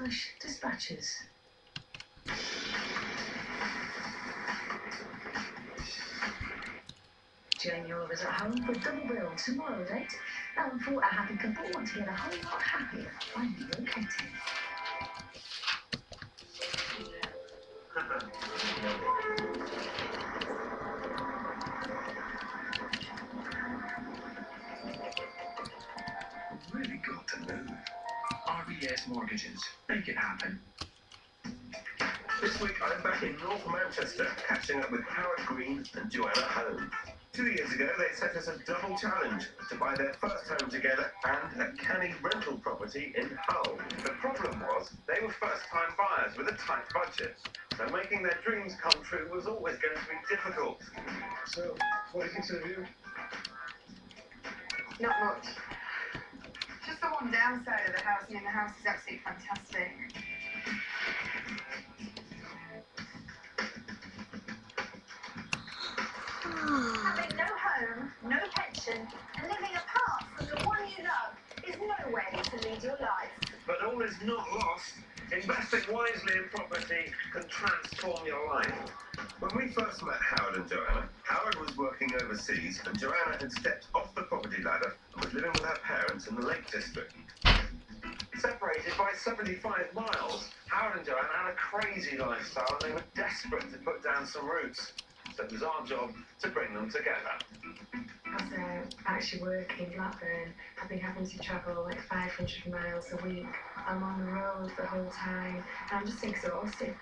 Welsh dispatches. Jane Oliver's at home for a double bill tomorrow at 8. Now and thought a happy couple want to get a whole lot happier by relocating. Really got to move. RBS Mortgages. Make it happen. This week I'm back in North Manchester, catching up with Howard Green and Joanna Home. 2 years ago, they set us a double challenge to buy their first home together and a canny rental property in Hull. The problem was they were first-time buyers with a tight budget, so making their dreams come true was always going to be difficult. So, what do you think's of you? Not much. Just the one downside of the house. I mean, the house is absolutely fantastic. Having no home, no pension, and living apart from the one you love is no way to lead your life. But all is not lost. Investing wisely in property can transform your life. When we first met Howard and Joanna, Howard was working overseas and Joanna had stepped off the property ladder and was living with her parents in the Lake District. Separated by 75 miles, Howard and Joanna had a crazy lifestyle and they were desperate to put down some roots. So it was our job to bring them together. As I actually work in Blackburn, I've been having to travel like 500 miles a week. I'm on the road the whole time, and I'm just exhausted.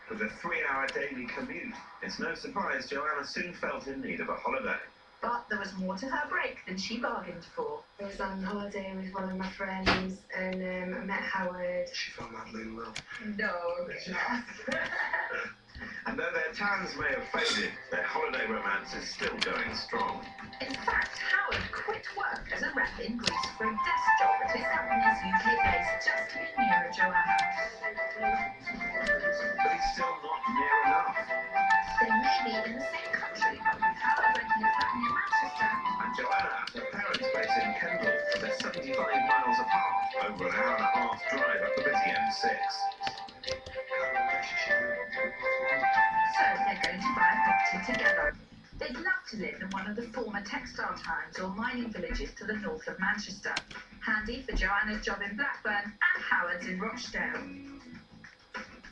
With a 3-hour daily commute, it's no surprise Joanna soon felt in need of a holiday. But there was more to her break than she bargained for. I was on holiday with one of my friends, and I met Howard. She fell madly in love. No, not. And though their tans may have faded, their holiday romance is still going strong. In fact, Howard quit work as a rep in Greece for a desk job at his company's UK base just to be nearer Joanna. But he's still not near enough. They may be in the same country, but with Howard renting a flat near Manchester. And Joanna at her parents' base in Kendal, they're 75 miles apart, over an hour and a half drive up the busy M6. So they're going to buy a property together. They'd love to live in one of the former textile towns or mining villages to the north of Manchester. Handy for Joanna's job in Blackburn and Howard's in Rochdale.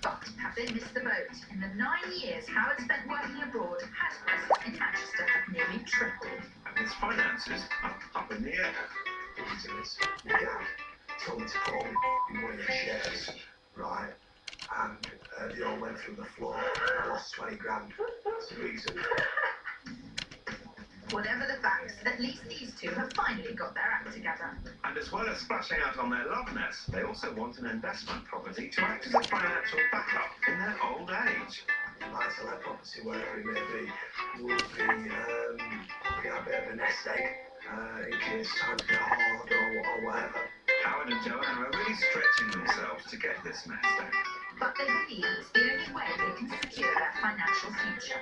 But have they missed the boat? In the 9 years Howard spent working abroad, house prices in Manchester have nearly tripled. And his finances are up in the air. My dad told me to put on one of your shares, right? And they all went through the floor. I lost 20 grand. That's the reason. Whatever the facts, at least these two have finally got their act together. And as well as splashing out on their love nest, they also want an investment property to act as a financial backup in their old age. Buy-to-let property, wherever it may be, will be a bit of a nest egg in case times get hard or whatever. Howard and Joanna are really stretching themselves to get this nest egg. But they believe it's the only way they can secure their financial future.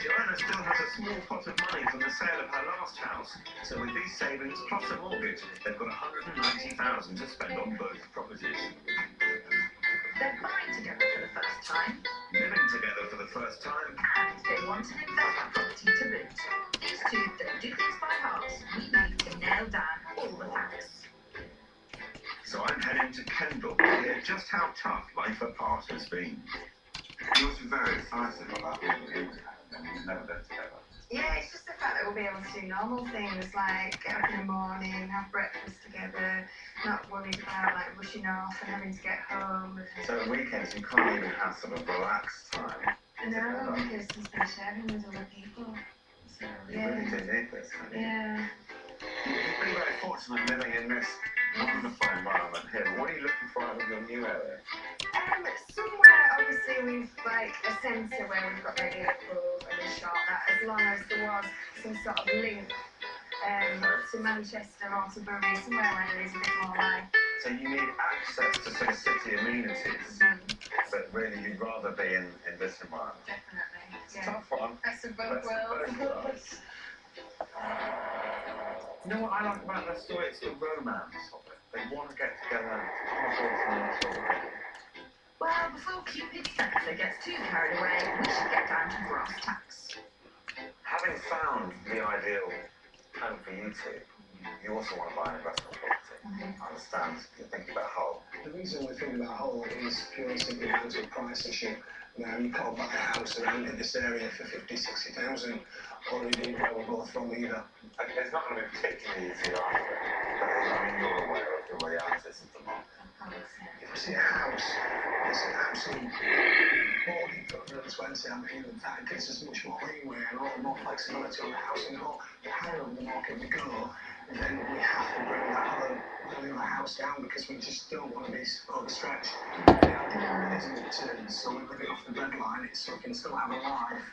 Joanna still has a small pot of money from the sale of her last house, so with these savings plus a mortgage, they've got $190,000 to spend on both properties. They're buying together for the first time, Living together for the first time, and they want an investment property to boot. These two don't do things by halves. We need to nail down all the facts. so I'm heading to Kendal to hear just how tough life apart has been. You must be very excited about that being and you've never been together. Yeah, it's just the fact that we'll be able to do normal things like get up in the morning, have breakfast together, not worried about like rushing off and having to get home. So at weekends you can't even have sort of relaxed time. No, because he's been sharing with other people. So You really do need this, haven't you? yeah. You've been very fortunate living in this wonderful environment here. But what are you looking for out of your new area? Somewhere obviously we've like a centre where we've got maybe a pub and a shop, that as long as there was some sort of link to Manchester or to Bury, somewhere where there is a bit more life. So you need access to sort of city amenities, but really you'd rather be in this environment. Definitely. It's a tough one. Best of both worlds. You know what I like about that story? It's the romance of it. They want to get together on a short-term. Well, before Cupid Spencer gets too carried away, we should get down to brass tacks. Having found the ideal home for you two, you also want to buy an investment property. I understand you're thinking about Hull. The reason we're thinking about Hull is purely simply down to a price issue. Now, you can't buy a house around in this area for 50,000, 60,000, or indeed where we're both from either. It's not going to be particularly easy either, but I mean, you're aware of the realities of the market. If you see a house, it's an absolute body for 120. I mean, that gives us much more leeway and a lot more flexibility on the house. And the higher up the market we go, then we have to bring that other value of the house down because we just don't want to be overstretched. The idea isn't to solely live it off the breadline, it's so we can still have a life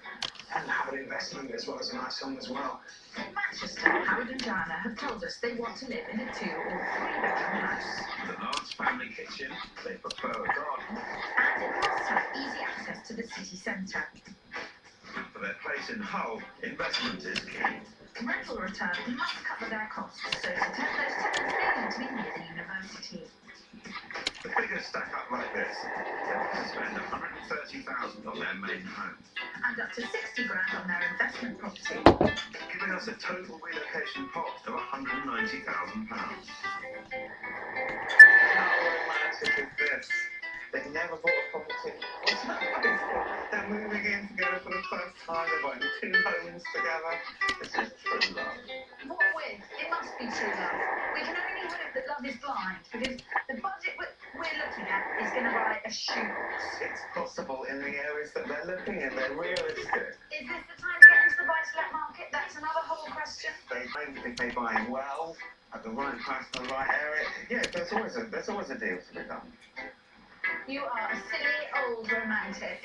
and have an investment as well as a nice home as well. In Manchester, Howard and Joanna have told us they want to live in a 2- or 3-bedroom house. With a large family kitchen, they prefer a garden. And it must have easy access to the city centre. For their place in Hull, investment is key. Rental return must cover their costs, so to turn those tenants they need to be near the university. The figures stack up like this. They want to spend 130,000 on their main home, And up to 60 grand on their investment property. giving us a total relocation pot of £190,000. How romantic is this? They've never bought a property. What's that nice? They're moving in together for the first time. They're buying 2 homes together. This is true love. What with? It must be true love. We can only hope that love is blind, because the budget we're looking at is going to buy a shoebox. It's possible in the areas that they're looking in. They're realistic. Is this the time to get into the buy-to-let market? That's another whole question. If they buy well, at the right price, in the right area, yeah, there's always a deal to be done. You are a silly old romantic.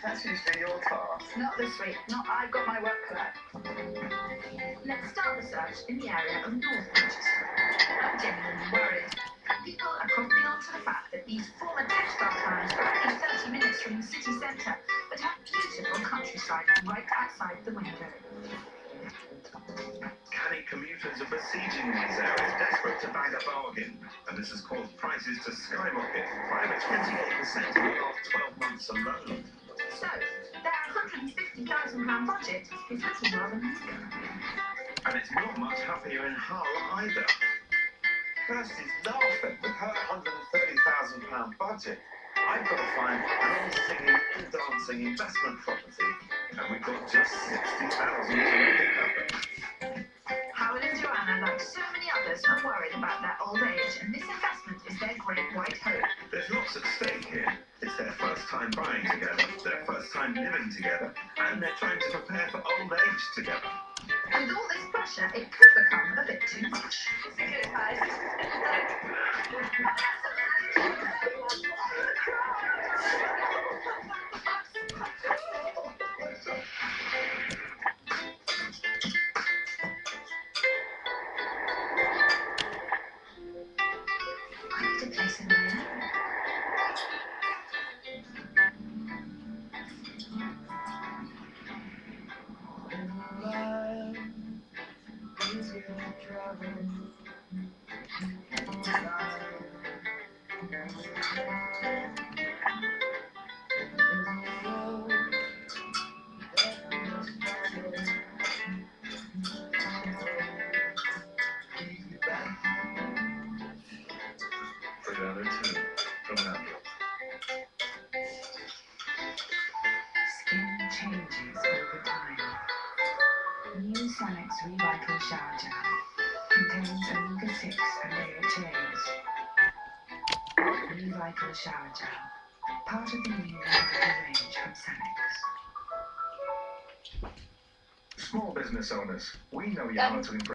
That's usually your task. Not this week. Not I've got my work cut. Let's start the search in the area of North Manchester. I'm genuinely worried. People are copying on to the fact that these former textile towns are only 30 minutes from the city centre, but have beautiful countryside right outside the window. Canny commuters are besieging these areas, desperate to bag a bargain, and this has caused prices to skyrocket by over 28% in the last 12 months alone. So, their £150,000 budget is looking rather meagre. And it's not much happier in Hull either. Kirsty's laughing with her £130,000 budget. I've got to find an all-singing, all-dancing investment property, And we've got just 60,000 to make it happen. Howard and Joanna, like so many others, are worried about their old age, and this investment is their great white hope. There's lots at stake here. It's their first time buying together, their first time living together, and they're trying to prepare for old age together. With all this pressure, it could become a bit too much. I need a place in there. Skin changes over time. New Sanex Revital Shower Gel contains omega-6 and AHAs. Revital Shower Gel, part of the new Revital range from Sanex. Small business owners, we know you're hard to impress.